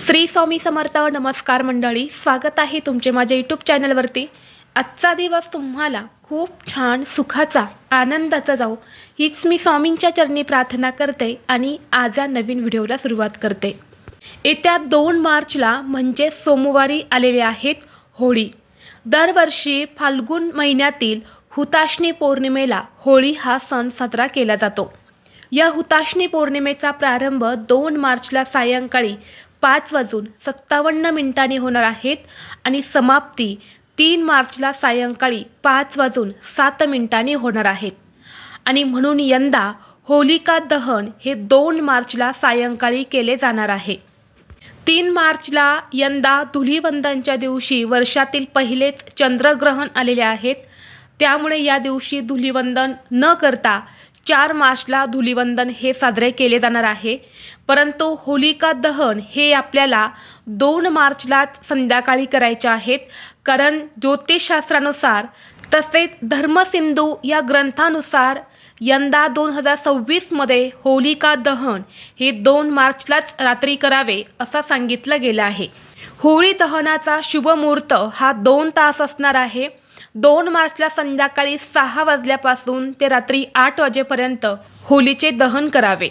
श्री स्वामी समर्थ. नमस्कार मंडळी, स्वागत आहे तुमचे माझ्या यूट्यूब चॅनलवरती. आजचा दिवस तुम्हाला खूप छान सुखाचा आनंदाचा जाऊ हीच मी स्वामींच्या चरणी प्रार्थना करते आणि आज या नवीन व्हिडिओला सुरुवात करते. येत्या 2 मार्चला म्हणजे सोमवारी आलेले आहेत होळी. दरवर्षी फाल्गुन महिन्यातील हुताशनी पौर्णिमेला होळी हा सण साजरा केला जातो. या हुताशनी पौर्णिमेचा प्रारंभ 2 मार्चला सायंकाळी 5:57 होणार आहेत आणि समाप्ती 3 मार्चला सायंकाळी 5:07 होणार आहेत. आणि म्हणून यंदा होलिका दहन हे 2 मार्चला सायंकाळी केले जाणार आहे. 3 मार्चला यंदा धुलीवंदनच्या दिवशी वर्षातील पहिलेच चंद्रग्रहण आलेले आहेत. त्यामुळे या दिवशी धुलीवंदन न करता 4 मार्चला धुलीवंदन हे साजरे केले जाणार आहे. परंतु होलिका दहन हे आपल्याला 2 मार्चलाच संध्याकाळी करायचे आहेत. कारण ज्योतिषशास्त्रानुसार तसेच धर्मसिंधू या ग्रंथानुसार यंदा 2026मध्ये होलिका दहन हे 2 मार्चलाच रात्री करावे असं सांगितलं गेलं आहे. होळी दहनाचा शुभ मुहूर्त हा 2 तास असणार आहे. 2 मार्चला संध्याकाळी 6 वाजल्यापासून ते रात्री 8 वाजेपर्यंत होळीचे दहन करावे.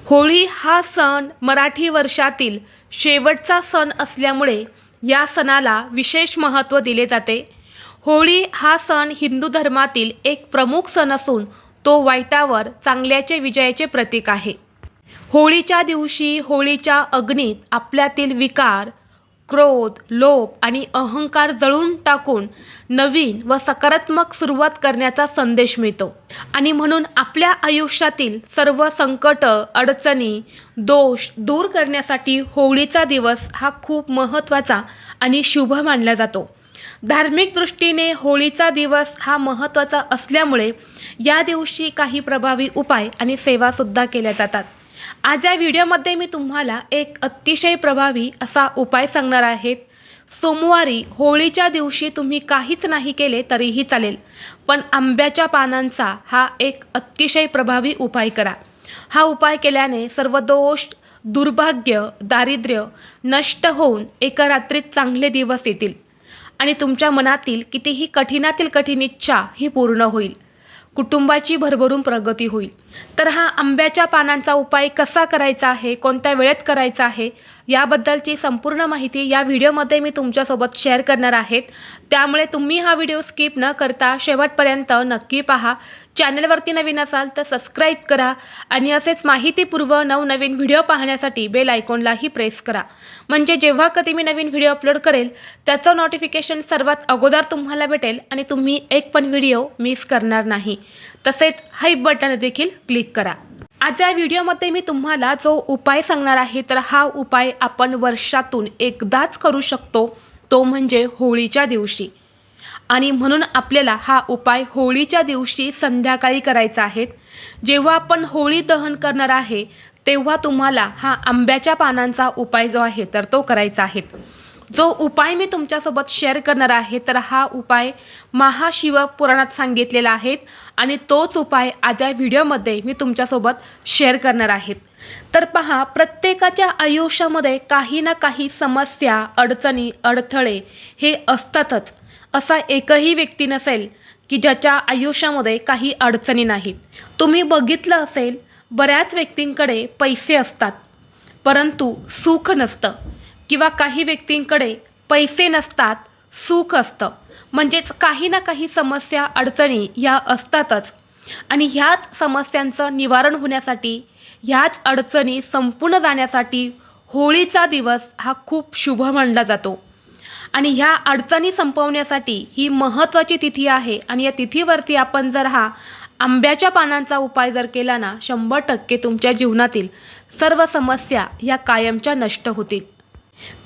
होळी हा सण मराठी वर्षातील शेवटचा सण असल्यामुळे या सणाला विशेष महत्त्व दिले जाते. होळी हा सण हिंदू धर्मातील एक प्रमुख सण असून तो वाईटावर चांगल्याचे विजयाचे प्रतीक आहे. होळीच्या दिवशी होळीच्या अग्नीत आपल्यातील विकार, क्रोध, लोभ आणि अहंकार जळून टाकून नवीन व सकारात्मक सुरुवात करण्याचा संदेश मिळतो. आणि म्हणून आपल्या आयुष्यातील सर्व संकट, अडचणी, दोष दूर करण्यासाठी होळीचा दिवस हा खूप महत्त्वाचा आणि शुभ मानला जातो. धार्मिक दृष्टीने होळीचा दिवस हा महत्त्वाचा असल्यामुळे या दिवशी काही प्रभावी उपाय आणि सेवासुद्धा केल्या जातात. आज या व्हिडिओमध्ये मी तुम्हाला एक अतिशय प्रभावी असा उपाय सांगणार आहे. सोमवारी होळीच्या दिवशी तुम्ही काहीच नाही केले तरीही चालेल, पण आंब्याच्या पानांचा हा एक अतिशय प्रभावी उपाय करा. हा उपाय केल्याने सर्व दोष, दुर्भाग्य, दारिद्र्य नष्ट होऊन एका रात्रीत चांगले दिवस येतील आणि तुमच्या मनातील कितीही कठीणातील कठीण इच्छा ही पूर्ण होईल. कुटुंबाची भरभरून प्रगती होईल. तर हा आंब्याच्या पानांचा उपाय कसा करायचा आहे, कोणत्या वेळेत करायचा आहे याबद्दलची संपूर्ण माहिती या व्हिडिओमध्ये मी तुमच्यासोबत शेअर करणार आहे. त्यामुळे तुम्ही हा व्हिडिओ स्किप न करता शेवटपर्यंत नक्की पहा. चॅनलवरती नवीन असाल तर सबस्क्राईब करा आणि असेच माहितीपूर्व नवनवीन व्हिडिओ पाहण्यासाठी बेल आयकॉनलाही प्रेस करा. म्हणजे जेव्हा कधी मी नवीन व्हिडिओ अपलोड करेल त्याचं नोटिफिकेशन सर्वात अगोदर तुम्हाला भेटेल आणि तुम्ही एक पण व्हिडिओ मिस करणार नाही. तसेच हाईप बटन देखील क्लिक करा. आज या व्हिडिओमध्ये मी तुम्हाला जो उपाय सांगणार आहे तर हा उपाय आपण वर्षातून एकदाच करू शकतो, तो म्हणजे होळीच्या दिवशी. आणि म्हणून आपल्याला हा उपाय होळीच्या दिवशी संध्याकाळी करायचा आहे. जेव्हा आपण होळी दहन करणार आहे तेव्हा तुम्हाला हा आंब्याच्या पानांचा उपाय जो आहे तर तो करायचा आहे. जो उपाय मी तुमच्यासोबत शेअर करणार आहे तर हा उपाय महाशिवपुराणात सांगितलेला आहे आणि तोच उपाय आज या व्हिडिओमध्ये मी तुमच्यासोबत शेअर करणार आहे. तर पहा, प्रत्येकाच्या आयुष्यामध्ये काही ना काही समस्या, अडचणी, अडथळे हे असतातच. असा एकही व्यक्ती नसेल की ज्याच्या आयुष्यामध्ये काही अडचणी नाहीत. तुम्ही बघितलं असेल, बऱ्याच व्यक्तींकडे पैसे असतात परंतु सुख नसतं, किंवा काही व्यक्तींकडे पैसे नसतात, सुख असतं. म्हणजेच काही ना काही समस्या, अडचणी ह्या असतातच. आणि ह्याच समस्यांचं निवारण होण्यासाठी, ह्याच अडचणी संपून जाण्यासाठी होळीचा दिवस हा खूप शुभ मानला जातो. आणि ह्या अडचणी संपवण्यासाठी ही महत्त्वाची तिथी आहे. आणि या तिथीवरती आपण जर हा आंब्याच्या पानांचा उपाय जर केला ना, 100% तुमच्या जीवनातील सर्व समस्या ह्या कायमच्या नष्ट होतील.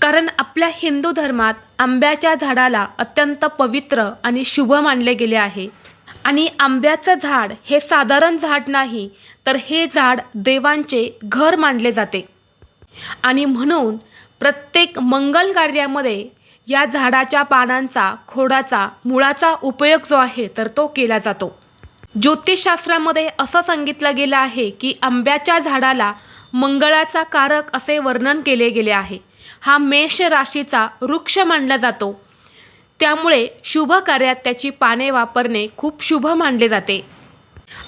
कारण आपल्या हिंदू धर्मात आंब्याच्या झाडाला अत्यंत पवित्र आणि शुभ मानले गेले आहे. आणि आंब्याचं झाड हे साधारण झाड नाही, तर हे झाड देवांचे घर मानले जाते. आणि म्हणून प्रत्येक मंगल कार्यामध्ये या झाडाच्या पानांचा, खोडाचा, मुळाचा उपयोग जो आहे तर तो केला जातो. ज्योतिषशास्त्रामध्ये असं सांगितलं गेलं आहे की आंब्याच्या झाडाला मंगळाचा कारक असे वर्णन केले गेले आहे. हा मेष राशीचा वृक्ष मानला जातो. त्यामुळे शुभ कार्यात त्याची पाने वापरणे खूप शुभ मानले जाते.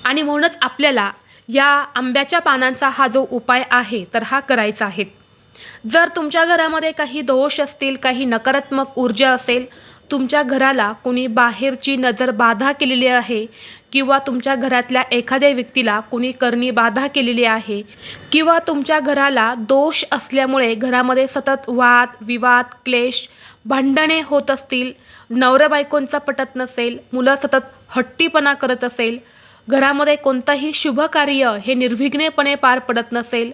आणि म्हणूनच आपल्याला या आंब्याच्या पानांचा हा जो उपाय आहे तर हा करायचा आहे. जर तुमच्या घरामध्ये काही दोष असतील, काही नकारात्मक ऊर्जा असेल, तुमच्या घराला कोणी बाहेरची नजर बाधा केलेली आहे किंवा तुमच्या घरातल्या एखाद्या व्यक्तीला कोणी करणी बाधा केलेली आहे किंवा तुमच्या घराला दोष असल्यामुळे घरामध्ये सतत वाद विवाद क्लेश भांडणे होत असतील, नवरा बायकोंचा पटत नसेल, मुलं सतत हट्टीपणा करत असेल, घरामध्ये कोणताही शुभ कार्य हे निर्विघ्नपणे पार पडत नसेल,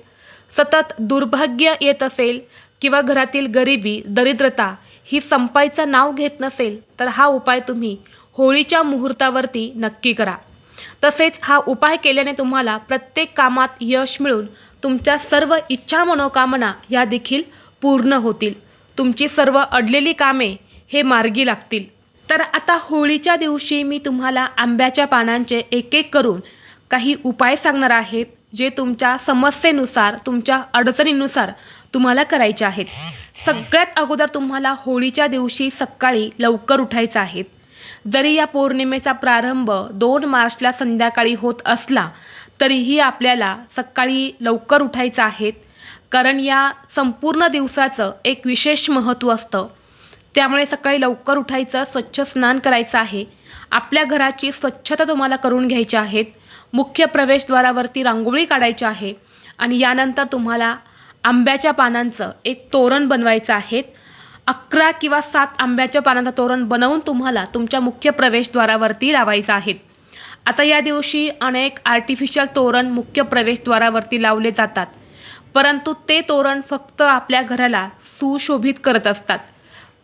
सतत दुर्भाग्य येत असेल किंवा घरातील गरिबी दरिद्रता ही संपायचं नाव घेत नसेल, तर हा उपाय तुम्ही होळीच्या मुहूर्तावरती नक्की करा. तसेच हा उपाय केल्याने तुम्हाला प्रत्येक कामात यश मिळून तुमच्या सर्व इच्छा मनोकामना या देखील पूर्ण होतील. तुमची सर्व अडलेली कामे हे मार्गी लागतील. तर आता होळीच्या दिवशी मी तुम्हाला आंब्याच्या पानांचे एक एक करून काही उपाय सांगणार आहेत, जे तुमच्या समस्येनुसार तुमच्या अडचणीनुसार तुम्हाला करायचे आहेत. सगळ्यात अगोदर तुम्हाला होळीच्या दिवशी सकाळी लवकर उठायचं आहे. जरी या पौर्णिमेचा प्रारंभ 2 मार्चला संध्याकाळी होत असला तरीही आपल्याला सकाळी लवकर उठायचं आहे, कारण या संपूर्ण दिवसाचं एक विशेष महत्त्व असतं. त्यामुळे सकाळी लवकर उठायचं, स्वच्छ स्नान करायचं आहे, आपल्या घराची स्वच्छता तुम्हाला करून घ्यायची आहे, मुख्य प्रवेशद्वारावरती रांगोळी काढायची आहे आणि यानंतर तुम्हाला आंब्याच्या पानांचं एक तोरण बनवायचं आहे. 11 किंवा 7 आंब्याच्या पानांचं तोरण बनवून तुम्हाला तुमच्या मुख्य प्रवेशद्वारावरती लावायचं आहे. आता या दिवशी अनेक आर्टिफिशियल तोरण मुख्य प्रवेशद्वारावरती लावले जातात, परंतु ते तोरण फक्त आपल्या घराला सुशोभित करत असतात,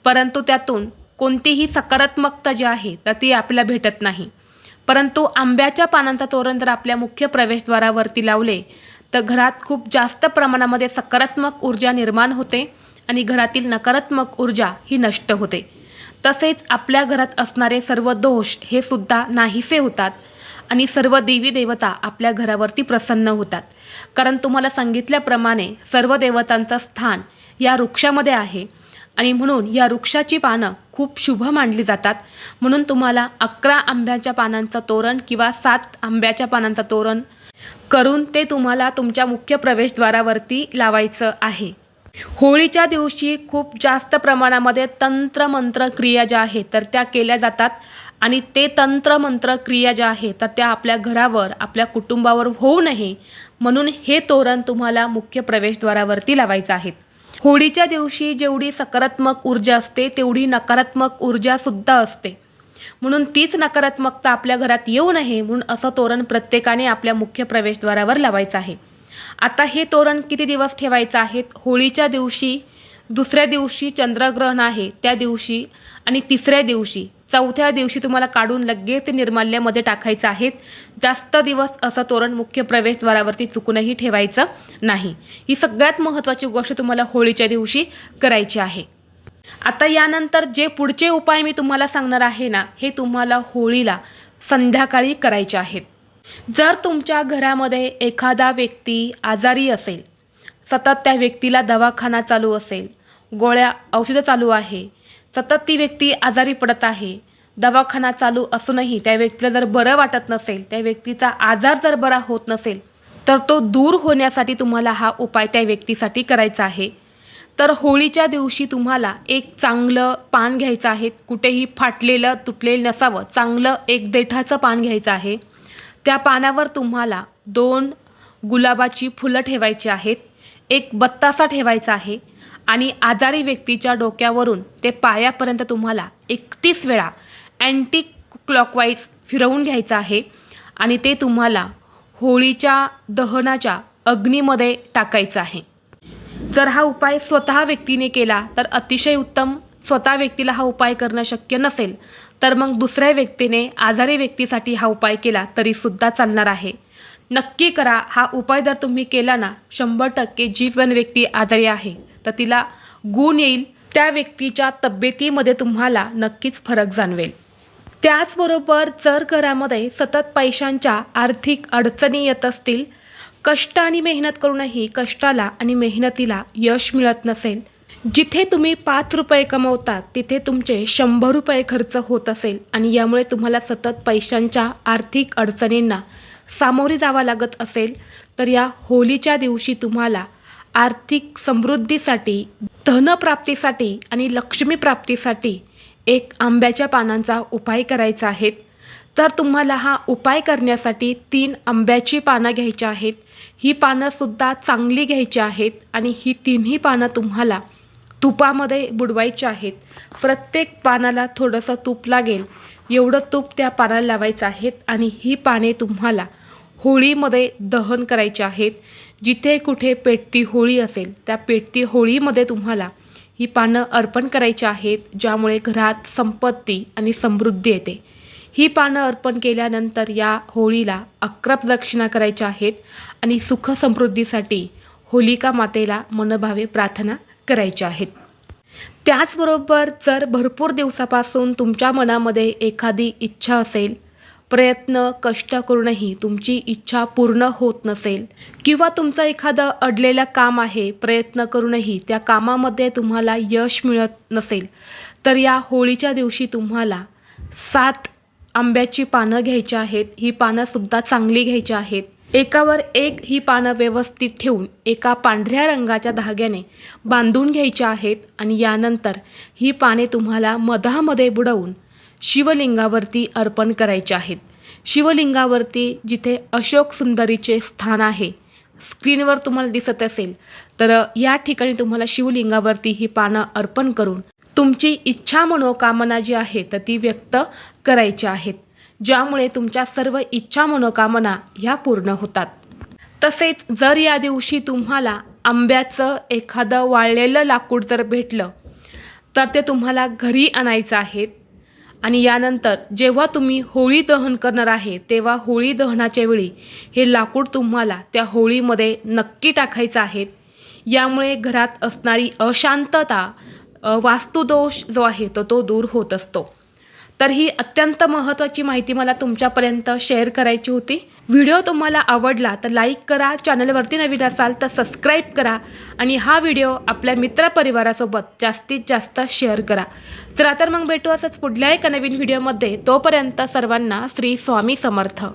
परंतु त्यातून कोणतीही सकारात्मकता जी आहे तर ती आपल्याला भेटत नाही. परंतु आंब्याच्या पानांचा तोरण जर आपल्या मुख्य प्रवेशद्वारावरती लावले तर घरात खूप जास्त प्रमाणामध्ये सकारात्मक ऊर्जा निर्माण होते आणि घरातील नकारात्मक ऊर्जा ही नष्ट होते. तसेच आपल्या घरात असणारे सर्व दोष हे सुद्धा नाहीसे होतात आणि सर्व देवी देवता आपल्या घरावरती प्रसन्न होतात. कारण तुम्हाला सांगितल्याप्रमाणे सर्व देवतांचं स्थान या वृक्षामध्ये आहे आणि म्हणून या वृक्षाची पानं खूप शुभ मानली जातात. म्हणून तुम्हाला 11 आंब्याच्या पानांचं तोरण किंवा 7 आंब्याच्या पानांचं तोरण करून ते तुम्हाला तुमच्या मुख्य प्रवेशद्वारावरती लावायचं आहे. होळीच्या दिवशी खूप जास्त प्रमाणामध्ये तंत्रमंत्र क्रिया ज्या आहेत तर त्या केल्या जातात आणि ते तंत्रमंत्र क्रिया ज्या आहेत तर त्या आपल्या घरावर आपल्या कुटुंबावर होऊ नये म्हणून हे तोरण तुम्हाला मुख्य प्रवेशद्वारावरती लावायचं आहे. होळीच्या दिवशी जेवढी सकारात्मक ऊर्जा असते तेवढी नकारात्मक ऊर्जासुद्धा असते, म्हणून तीच नकारात्मकता आपल्या घरात येऊ नये म्हणून असं तोरण प्रत्येकाने आपल्या मुख्य प्रवेशद्वारावर लावायचं आहे. आता हे तोरण किती दिवस ठेवायचं आहे? होळीच्या दिवशी, दुसऱ्या दिवशी चंद्रग्रहण आहे त्या दिवशी आणि तिसऱ्या दिवशी, चौथ्या दिवशी तुम्हाला काढून लगेच ते निर्माल्यामध्ये टाकायचं आहे. जास्त दिवस असं तोरण मुख्य प्रवेशद्वारावरती चुकूनही ठेवायचं नाही. ही सगळ्यात महत्त्वाची गोष्ट तुम्हाला होळीच्या दिवशी करायची आहे. आता यानंतर जे पुढचे उपाय मी तुम्हाला सांगणार आहे ना, हे तुम्हाला होळीला संध्याकाळी करायचे आहेत. जर तुमच्या घरामध्ये एखादा व्यक्ती आजारी असेल, सतत त्या व्यक्तीला दवाखाना चालू असेल, गोळ्या औषधं चालू आहे, सतत ती व्यक्ती आजारी पडत आहे, दवाखाना चालू असूनही त्या व्यक्तीला जर बरं वाटत नसेल, त्या व्यक्तीचा आजार जर बरा होत नसेल, तर तो दूर होण्यासाठी तुम्हाला हा उपाय त्या व्यक्तीसाठी करायचा आहे. तर होळीच्या दिवशी तुम्हाला एक चांगलं पान घ्यायचं आहे, कुठेही फाटलेलं तुटलेलं नसावं, चांगलं एक देठाचं पान घ्यायचं आहे. त्या पानावर तुम्हाला 2 गुलाबाची फुलं ठेवायची आहेत, एक बत्तासा ठेवायचा आहे आणि आजारी व्यक्तीच्या डोक्यावरून ते पायापर्यंत तुम्हाला 31 वेळा अँटी क्लॉकवाईज फिरवून घ्यायचं आहे आणि ते तुम्हाला होळीच्या दहनाच्या अग्नीमध्ये टाकायचं आहे. जर हा उपाय स्वतः व्यक्तीने केला तर अतिशय उत्तम. स्वतः व्यक्तीला हा उपाय करणं शक्य नसेल तर मग दुसऱ्या व्यक्तीने आजारी व्यक्तीसाठी हा उपाय केला तरीसुद्धा चालणार आहे. नक्की करा हा उपाय. जर तुम्ही केला ना, 100% जी पण व्यक्ती आजारी आहे तर तिला गुण येईल, त्या व्यक्तीच्या तब्येतीमध्ये तुम्हाला नक्कीच फरक जाणवेल. त्याचबरोबर जर घरामध्ये सतत पैशांच्या आर्थिक अडचणी येत असतील, कष्ट आणि मेहनत करूनही कष्टाला आणि मेहनतीला यश मिळत नसेल, जिथे तुम्ही 5 रुपये कमवता तिथे तुमचे 100 रुपये खर्च होत असेल आणि यामुळे तुम्हाला सतत पैशांच्या आर्थिक अडचणींना सामोरे जावं लागत असेल, तर या होळीच्या दिवशी तुम्हाला आर्थिक समृद्धीसाठी, धनप्राप्तीसाठी आणि लक्ष्मीप्राप्तीसाठी एक आंब्याच्या पानांचा उपाय करायचा आहे. तर तुम्हाला हा उपाय करण्यासाठी 3 आंब्याची पानं घ्यायची आहेत. ही पानंसुद्धा चांगली घ्यायची आहेत आणि ही तिन्ही पानं तुम्हाला तुपामध्ये बुडवायची आहेत. प्रत्येक पानाला थोडंसं तूप लागेल एवढं तूप त्या पानाला लावायचं आहे आणि ही पाने तुम्हाला होळीमध्ये दहन करायची आहेत. जिथे कुठे पेटती होळी असेल त्या पेटती होळीमध्ये तुम्हाला ही पानं अर्पण करायची आहेत, ज्यामुळे घरात संपत्ती आणि समृद्धी येते. ही पानं अर्पण केल्यानंतर या होळीला 11 प्रदक्षिणा करायच्या आहेत आणि सुख समृद्धीसाठी होलिका मातेला मनोभावे प्रार्थना करायच्या आहेत. त्याचबरोबर जर भरपूर दिवसापासून तुमच्या मनामध्ये एखादी इच्छा असेल, प्रयत्न कष्ट करूनही तुमची इच्छा पूर्ण होत नसेल किंवा तुमचं एखादं अडलेलं काम आहे, प्रयत्न करूनही त्या कामामध्ये तुम्हाला यश मिळत नसेल, तर या होळीच्या दिवशी तुम्हाला 7 आंब्याची पानं घ्यायची आहेत. ही पानंसुद्धा चांगली घ्यायची आहेत. एकावर एक ही पानं व्यवस्थित ठेवून एका पांढऱ्या रंगाच्या धाग्याने बांधून घ्यायची आहेत आणि यानंतर ही पाने तुम्हाला मधामध्ये बुडवून शिवलिंगावरती अर्पण करायचे आहेत. शिवलिंगावरती जिथे अशोक सुंदरीचे स्थान आहे, स्क्रीनवर तुम्हाला दिसत असेल, तर या ठिकाणी तुम्हाला शिवलिंगावरती ही पानं अर्पण करून तुमची इच्छा मनोकामना जी आहे तर ती व्यक्त करायची आहेत, ज्यामुळे तुमच्या सर्व इच्छा मनोकामना ह्या पूर्ण होतात. तसेच जर या दिवशी तुम्हाला आंब्याचं एखादं वाळलेलं लाकूड जर भेटलं तर ते तुम्हाला घरी आणायचं आहे आणि यानंतर जेव्हा तुम्ही होळी दहन करणार आहे तेव्हा होळी दहनाच्या वेळी हे लाकूड तुम्हाला त्या होळीमध्ये नक्की टाकायचं आहे. यामुळे घरात असणारी अशांतता, वास्तुदोष जो आहे तो दूर होत असतो. तर ही अत्यंत महत्त्वाची माहिती मला तुमच्यापर्यंत शेअर करायची होती. व्हिडिओ तुम्हाला आवडला तर लाईक करा, चॅनलवरती नवीन असाल तर सबस्क्राईब करा आणि हा व्हिडिओ आपल्या मित्रपरिवारासोबत जास्तीत जास्त शेअर करा. चला तर मग भेटू असंच पुढल्या एका नवीन व्हिडिओमध्ये. तोपर्यंत सर्वांना श्री स्वामी समर्थ.